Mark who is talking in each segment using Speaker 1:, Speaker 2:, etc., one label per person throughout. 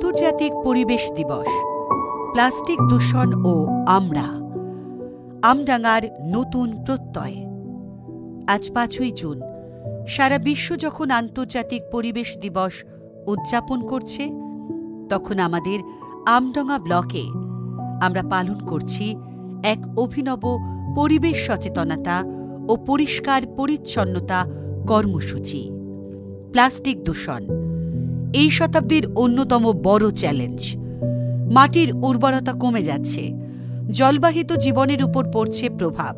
Speaker 1: আন্তর্জাতিক পরিবেশ দিবস, প্লাস্টিক দূষণ ও আমরা, আমডাঙ্গার নতুন প্রত্যয়। আজ 5ই জুন সারা বিশ্ব যখন আন্তর্জাতিক পরিবেশ দিবস উদযাপন করছে, তখন আমাদের আমডাঙ্গা ব্লকে আমরা পালন করছি এক অভিনব পরিবেশ সচেতনতা ও পরিষ্কার পরিচ্ছন্নতা কর্মসূচি। প্লাস্টিক দূষণ এই শতাব্দীর অন্যতম বড় চ্যালেঞ্জ। মাটির উর্বরতা কমে যাচ্ছে, জলবাহিত জীবনের উপর পড়ছে প্রভাব,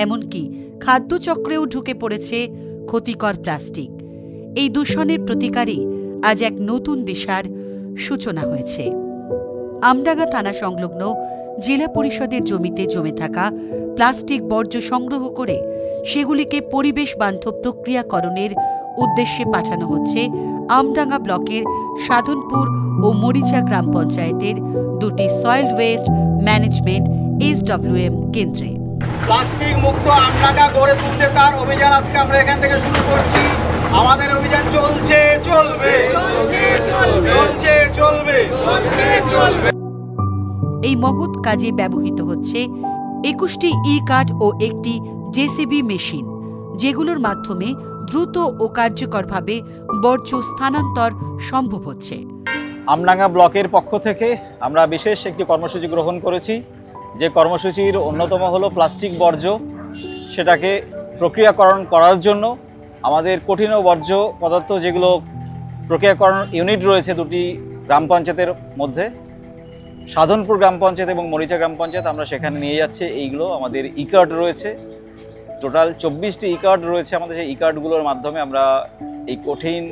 Speaker 1: এমনকি খাদ্যচক্রেও ঢুকে পড়েছে ক্ষতিকর প্লাস্টিক। এই দূষণের প্রতিকারে আজ এক নতুন দিশার সূচনা হয়েছে। আমডাঙ্গা থানা সংলগ্ন জেলা পরিষদের জমিতে জমে থাকা প্লাস্টিক বর্জ্য সংগ্রহ করে সেগুলিকে পরিবেশ বান্ধব প্রক্রিয়াকরণের উদ্দেশ্যে পাঠানো হচ্ছে আমডাঙ্গা ব্লকের সাধনপুর ও মরিচা গ্রাম পঞ্চায়েতের দুটি সয়েল ওয়েস্ট ম্যানেজমেন্ট SWM কেন্দ্রে।
Speaker 2: প্লাস্টিক মুক্ত আমডাঙ্গা গড়ে তুলতে তার অভিযান আজকে আমরা এখান থেকে শুরু করছি। আমাদের অভিযান চলছে, চলবে, চলছে, চলবে।
Speaker 1: এই মহৎ কাজে ব্যবহৃত হচ্ছে 21টি ই-কার্ট ও একটি JCB মেশিন, যেগুলোর মাধ্যমে দ্রুত ও কার্যকরভাবে বর্জ্য স্থানান্তর সম্ভব হচ্ছে।
Speaker 3: আমডাঙ্গা ব্লকের পক্ষ থেকে আমরা বিশেষ একটি কর্মসূচি গ্রহণ করেছি, যে কর্মসূচির অন্যতম হলো প্লাস্টিক বর্জ্য। সেটাকে প্রক্রিয়াকরণ করার জন্য আমাদের কঠিন বর্জ্য পদার্থ যেগুলো প্রক্রিয়াকরণ ইউনিট রয়েছে দুটি গ্রাম পঞ্চায়েতের মধ্যে, সাধনপুর গ্রাম পঞ্চায়েত এবং মরিচা গ্রাম পঞ্চায়েত, আমরা সেখানে নিয়ে যাচ্ছি। এইগুলো আমাদের ই-কার্ট রয়েছে, টোটাল 24টি ই-কার্ট রয়েছে আমাদের। সেই ই-কার্টগুলোর মাধ্যমে আমরা এই কঠিন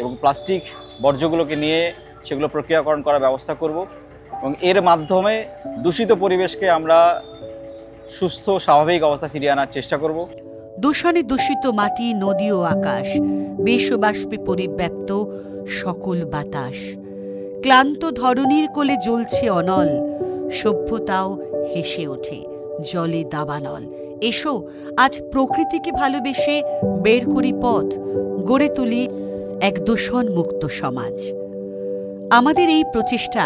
Speaker 3: এবং প্লাস্টিক বর্জ্যগুলোকে নিয়ে সেগুলো প্রক্রিয়াকরণ করার ব্যবস্থা করব এবং এর মাধ্যমে দূষিত পরিবেশকে আমরা সুস্থ স্বাভাবিক অবস্থা ফিরিয়ে আনার চেষ্টা করব।
Speaker 1: দূষণে দূষিত মাটি, নদী ও আকাশ, বেশবাষ্পে পরিব্যাপ্ত সকল বাতাস, ক্লান্ত ধরণীর কোলে জ্বলছে অনল, সভ্যতাও হেসে ওঠে জলে দাবানল। এসো আজ প্রকৃতিকে ভালোবেসে বের করি পথ, গড়ে তুলি এক দূষণ মুক্ত সমাজ। আমাদের এই প্রচেষ্টা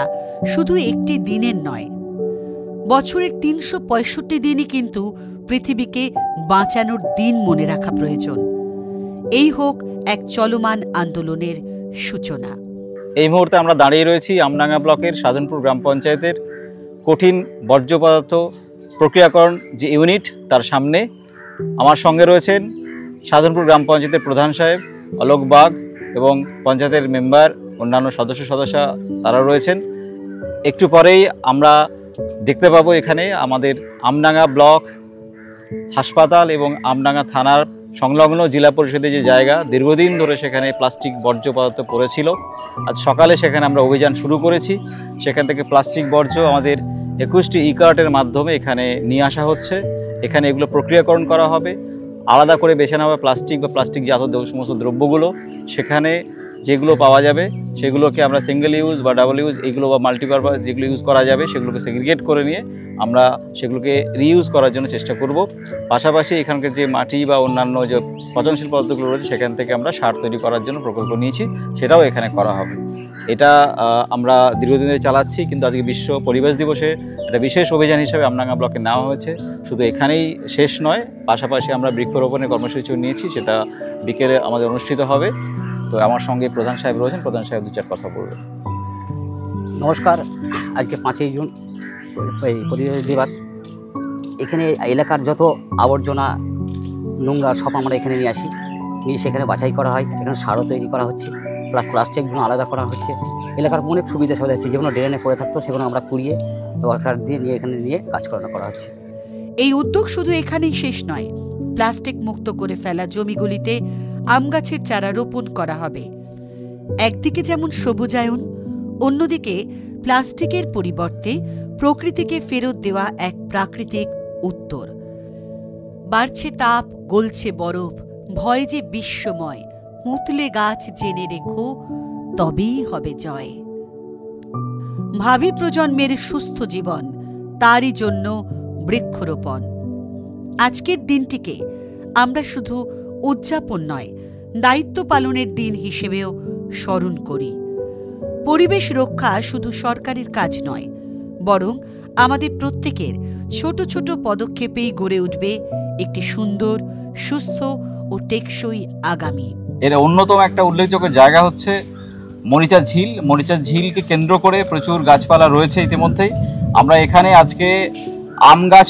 Speaker 1: শুধু একটি দিনের নয়, বছরের 365 দিনই কিন্তু পৃথিবীকে বাঁচানোর দিন মনে রাখা প্রয়োজন। এই হোক এক চলমান আন্দোলনের সূচনা।
Speaker 3: এই মুহূর্তে আমরা দাঁড়িয়ে রয়েছি আমডাঙ্গা ব্লকের সাধনপুর গ্রাম পঞ্চায়েতের কঠিন বর্জ্য পদার্থ প্রক্রিয়াকরণ যে ইউনিট, তার সামনে। আমার সঙ্গে রয়েছেন সাধনপুর গ্রাম পঞ্চায়েতের প্রধান সাহেব অলোক বাগ এবং পঞ্চায়েতের মেম্বার, অন্যান্য সদস্যা তারা রয়েছেন। একটু পরেই আমরা দেখতে পাবো এখানে আমাদের আমডাঙ্গা ব্লক হাসপাতাল এবং আমডাঙ্গা থানার সংলগ্ন জেলা পরিষদের যে জায়গা, দীর্ঘদিন ধরে সেখানে প্লাস্টিক বর্জ্য পদার্থ পড়েছিল। আজ সকালে সেখানে আমরা অভিযান শুরু করেছি। সেখান থেকে প্লাস্টিক বর্জ্য আমাদের 21টি ই-কার্টের মাধ্যমে এখানে নিয়ে আসা হচ্ছে। এখানে এগুলো প্রক্রিয়াকরণ করা হবে, আলাদা করে বেছে নেওয়া হবে প্লাস্টিক বা প্লাস্টিক জাত সমস্ত দ্রব্যগুলো। সেখানে যেগুলো পাওয়া যাবে সেগুলোকে আমরা সিঙ্গেল ইউজ বা ডাবল ইউজ এগুলো বা মাল্টিপারপাস যেগুলো ইউজ করা যাবে সেগুলোকে সেগ্রিগেট করে নিয়ে আমরা সেগুলোকে রিইউজ করার জন্য চেষ্টা করব। পাশাপাশি এখানকার যে মাটি বা অন্যান্য যে পচনশীল পদার্থগুলো রয়েছে সেখান থেকে আমরা সার তৈরি করার জন্য প্রকল্প নিয়েছি, সেটাও এখানে করা হবে। এটা আমরা দীর্ঘদিন ধরে চালাচ্ছি, কিন্তু আজকে বিশ্ব পরিবেশ দিবসে একটা বিশেষ অভিযান হিসেবে আমডাঙ্গা ব্লকে নেওয়া হয়েছে। শুধু এখানেই শেষ নয়, পাশাপাশি আমরা বৃক্ষরোপণের কর্মসূচিও নিয়েছি, সেটা বিকেলে আমাদের অনুষ্ঠিত হবে। তো আমার সঙ্গে প্রধান সাহেব রয়েছেন, প্রধান সাহেব 2-4 কথা বলবেন।
Speaker 4: নমস্কার। আজকে 5ই জুন পরিবেশ দিবস। এখানে এলাকার যত আবর্জনা নোংরা সব আমরা এখানে নিয়ে আসি, নিয়ে সেখানে বাছাই করা হয়। এখানে সারও তৈরি করা হচ্ছে, প্লাস প্লাস্টিকগুলো আলাদা করা হচ্ছে। এলাকার অনেক সুবিধা হচ্ছে, যেগুলো ড্রেনে পড়ে থাকতো সেগুলো আমরা কুড়িয়ে ওয়ার্কার দিয়ে নিয়ে এখানে নিয়ে কাজ করা হচ্ছে।
Speaker 1: এই উদ্যোগ শুধু এখানেই শেষ নয়, প্লাস্টিক মুক্ত করে ফেলা জমিগুলিতে আম গাছের চারা রোপণ করা হবে। একদিকে যেমন সবুজায়ন, অন্যদিকে প্লাস্টিকের পরিবর্তে প্রকৃতিকে ফেরত দেওয়া এক প্রাকৃতিক উত্তর। বাড়ছে তাপ, গলছে বরফ, ভয় যে বিশ্বময়, পুঁতলে গাছ জেনে রেখো, তবেই হবে জয়। ভাবি প্রজন্মের সুস্থ জীবন, তারই জন্য বৃক্ষরোপণ। আজকের দিনটিকে আমরা শুধু উদযাপন নয়, দায়িত্ব পালনের দিন হিসেবেও স্মরণ করি। পরিবেশ রক্ষা শুধু সরকারের কাজ নয়, বরং আমাদের প্রত্যেকের ছোট ছোট পদক্ষেপেই গড়ে উঠবে একটি সুন্দর, সুস্থ ও টেকসই আগামী।
Speaker 3: এর অন্যতম একটা উল্লেখযোগ্য জায়গা হচ্ছে মরিচা ঝিল। মরিচা ঝিলকে কেন্দ্র করে প্রচুর গাছপালা রয়েছে ইতিমধ্যেই। আমরা এখানে আজকে আম গাছ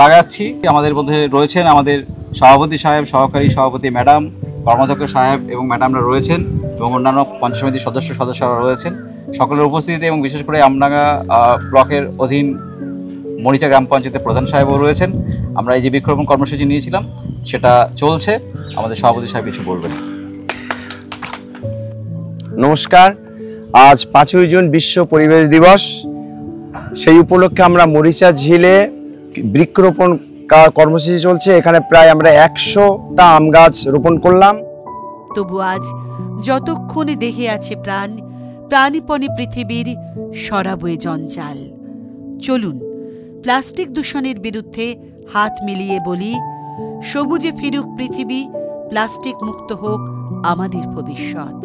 Speaker 3: লাগাচ্ছি। আমাদের মধ্যে রয়েছেন আমাদের সভাপতি সাহেব, সহকারী সভাপতি ম্যাডাম, কর্মাধ্যক্ষ সাহেব এবং ম্যাডামরা রয়েছেন এবং অন্যান্য পঞ্চায়েত সমিতির সদস্যরা রয়েছেন। সকলের উপস্থিতিতে এবং বিশেষ করে আমডাঙ্গা ব্লকের অধীন মরিচা গ্রাম পঞ্চায়েতের প্রধান সাহেবও রয়েছেন। আমরা এই যে বৃক্ষরোপণ কর্মসূচি নিয়েছিলাম সেটা চলছে। আমাদের সভাপতি সাহেব কিছু বলবেন।
Speaker 5: নমস্কার, আজ 5ই জুন বিশ্ব পরিবেশ দিবস। সেই উপলক্ষে আমরা মরিচা ঝিলে বৃক্ষরোপণ কর্মসূচি চলছে। এখানে প্রায় আমরা 100টা আম গাছ রোপণ করলাম।
Speaker 1: তবু আজ যতক্ষণে দেহে আছে প্রাণ, প্রাণীপণে পৃথিবীর সরাবয়ে জঞ্জাল। চলুন প্লাস্টিক দূষণের বিরুদ্ধে হাত মিলিয়ে বলি, সবুজে ফিরুক পৃথিবী, প্লাস্টিক মুক্ত হোক আমাদের ভবিষ্যৎ।